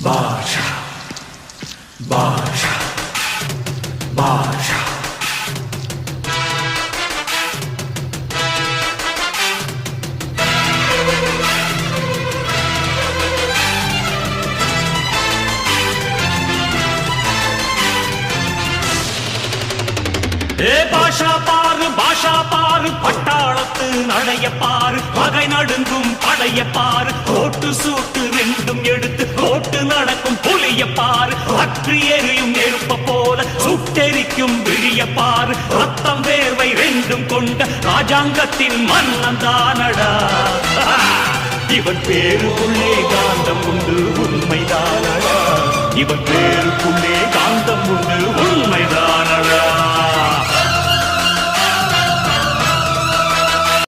பாஷா பாஷா பாஷா பாஷா பாரு பட்டாளத்து நடைய பாரு பகை நடுங்கும் படைய பாரு கோட்டு சூட்டு ரெண்டும் எடுத்து கோட்டு நடக்கும் புலிய பாரு அற்றி எரியும் நெருப்ப போல சுட்டெரிக்கும் விழிய பாரு ரத்தம் வேர்வை ரெண்டும் கொண்ட ராஜாங்கத்தின் மன்னன் தானடா இவன் பேருக்குள்ளே காந்தம் உண்டு உண்மைதானடா இவன் பேருக்குள்ளே காந்தம் உண்டு உண்மைதானடா